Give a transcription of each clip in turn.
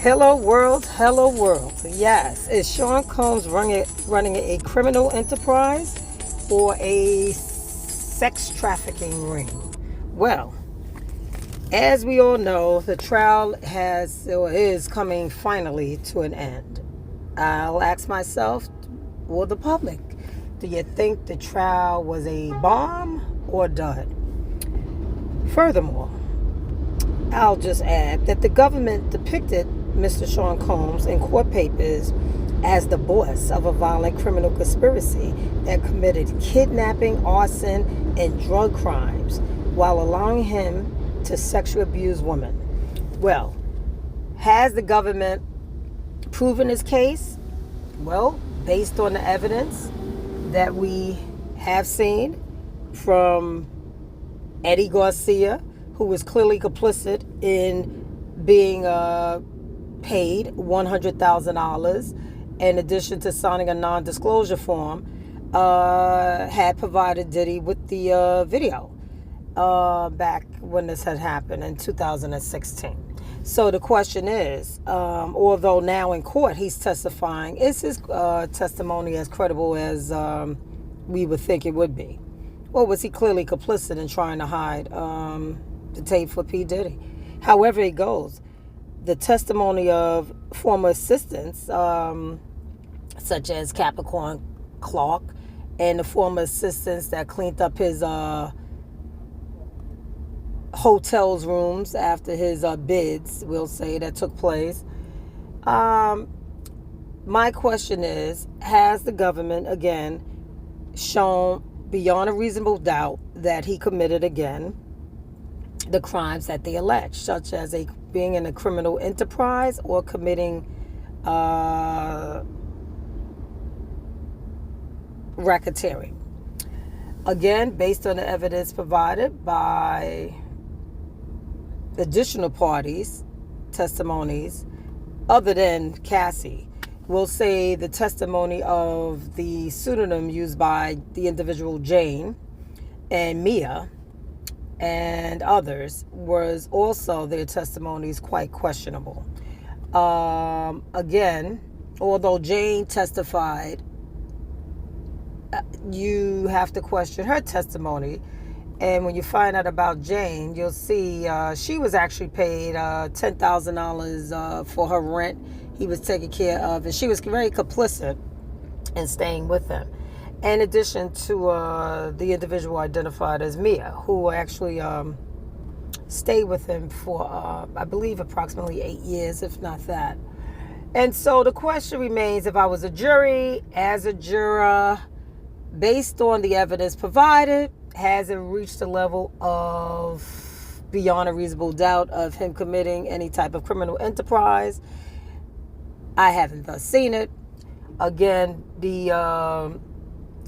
Hello world, hello world. Yes, is Sean Combs running a criminal enterprise or a sex trafficking ring? Well, as we all know, the trial is coming finally to an end. I'll ask myself, or the public, do you think the trial was a bomb or dud? Furthermore, I'll just add that the government depicted Mr. Sean Combs in court papers as the boss of a violent criminal conspiracy that committed kidnapping, arson, and drug crimes while allowing him to sexually abuse women. Well, has the government proven his case? Well, based on the evidence that we have seen from Eddie Garcia, who was clearly complicit in being paid $100,000 in addition to signing a non-disclosure form, had provided Diddy with the video back when this had happened in 2016. So the question is, although now in court he's testifying, is his testimony as credible as we would think it would be? Or was he clearly complicit in trying to hide the tape for P. Diddy? However it goes, the testimony of former assistants, such as Capricorn Clark, and the former assistants that cleaned up his hotel's rooms after his bids, we'll say, that took place. My question is, has the government, again, shown beyond a reasonable doubt that he committed, again, the crimes that they allege, such as being in a criminal enterprise or committing racketeering? Again, based on the evidence provided by additional parties' testimonies, other than Cassie, we'll say the testimony of the pseudonym used by the individual Jane and Mia and others was also, their testimonies, quite questionable. Again, although Jane testified, you have to question her testimony. And when you find out about Jane, you'll see she was actually paid $10,000 for her rent. He was taken care of, and she was very complicit in staying with him. In addition to the individual identified as Mia, who actually stayed with him for, I believe, approximately 8 years, if not that. And so the question remains, if I was a jury, as a juror, based on the evidence provided, has it reached the level of beyond a reasonable doubt of him committing any type of criminal enterprise? I haven't thus seen it. Again, the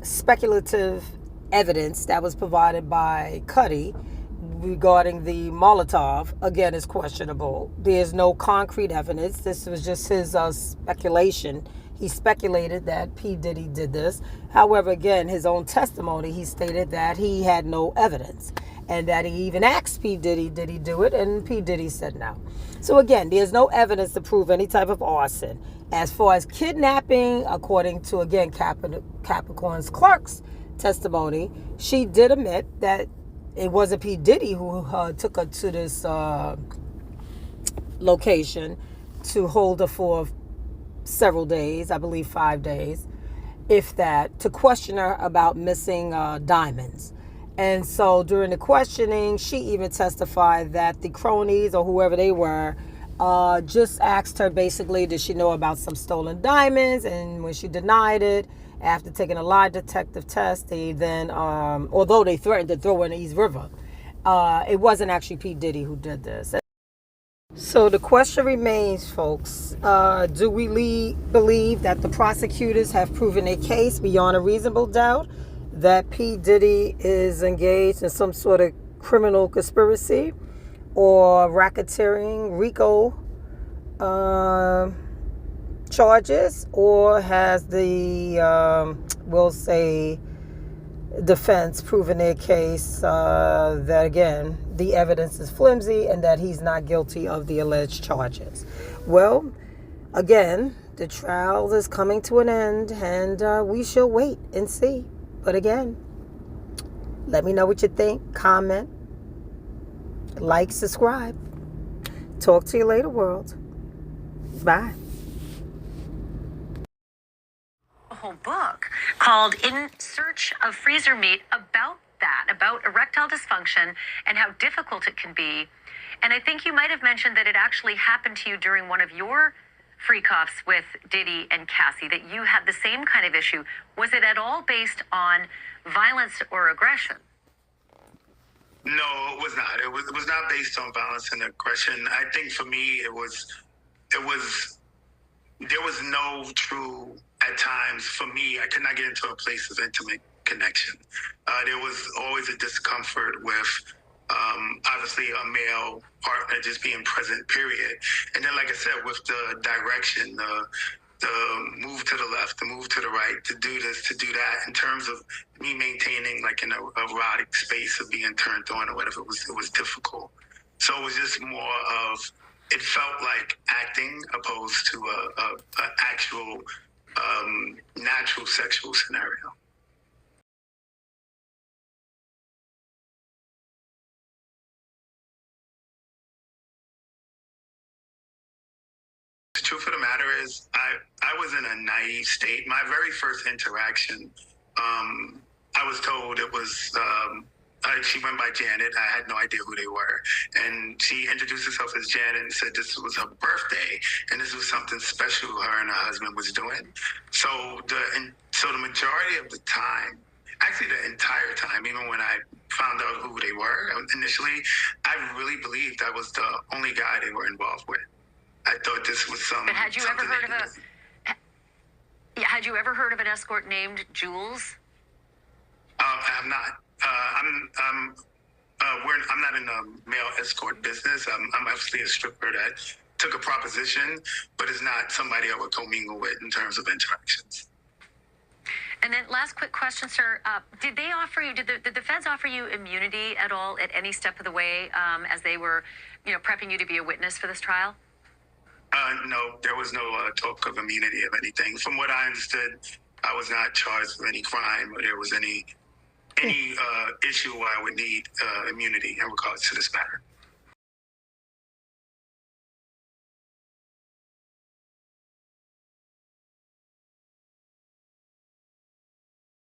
speculative evidence that was provided by Cuddy regarding the Molotov, again, is questionable. There's no concrete evidence. This was just his speculation. He speculated that P. Diddy did this. However, again, his own testimony, he stated that he had no evidence and that he even asked P. Diddy, did he do it? And P. Diddy said no. So again, there's no evidence to prove any type of arson. As far as kidnapping, according to, again, Capricorn Clark's testimony, she did admit that it wasn't P. Diddy who took her to this location to hold her for several days, I believe 5 days, if that, to question her about missing diamonds. And so during the questioning, she even testified that the cronies or whoever they were just asked her basically, did she know about some stolen diamonds? And when she denied it, after taking a lie detective test, they then, although they threatened to throw her in the East River, it wasn't actually P. Diddy who did this. So the question remains, folks, do we believe that the prosecutors have proven a case beyond a reasonable doubt that P. Diddy is engaged in some sort of criminal conspiracy or racketeering, RICO charges, or has the, we'll say, defense proven their case that, again, the evidence is flimsy and that he's not guilty of the alleged charges. Well, again, the trial is coming to an end, and we shall wait and see. But again, let me know what you think. Comment, like, subscribe. Talk to you later, world. Bye. A whole book called In Search of Freezer Meat about that, about erectile dysfunction and how difficult it can be. And I think you might have mentioned that it actually happened to you during one of your free-coughs with Diddy and Cassie, that you had the same kind of issue. Was it at all based on violence or aggression? No, it was not. It was not based on violence and aggression. I think for me, there was no true, at times, for me, I could not get into a place of intimate connection. There was always a discomfort with, obviously, a male partner just being present, period. And then, like I said, with the direction, the move to the left, the move to the right, to do this, to do that, in terms of me maintaining like an erotic space of being turned on or whatever, it was difficult. So it was just more of, it felt like acting opposed to a actual natural sexual scenario. The truth of the matter is, I was in a naive state. My very first interaction, I was told it was, she went by Janet. I had no idea who they were. And she introduced herself as Janet and said this was her birthday and this was something special her and her husband was doing. So the majority of the time, actually the entire time, even when I found out who they were initially, I really believed I was the only guy they were involved with. I thought this was some. But had you ever heard of had you ever heard of an escort named Jules? I have not. I'm not in the male escort business. I'm actually a stripper that took a proposition, but it's not somebody I would commingle with in terms of interactions. And then last quick question, sir. Did the feds offer you immunity at all at any step of the way as they were, prepping you to be a witness for this trial? No, there was no talk of immunity of anything. From what I understood, I was not charged with any crime or there was any issue where I would need immunity in regards to this matter.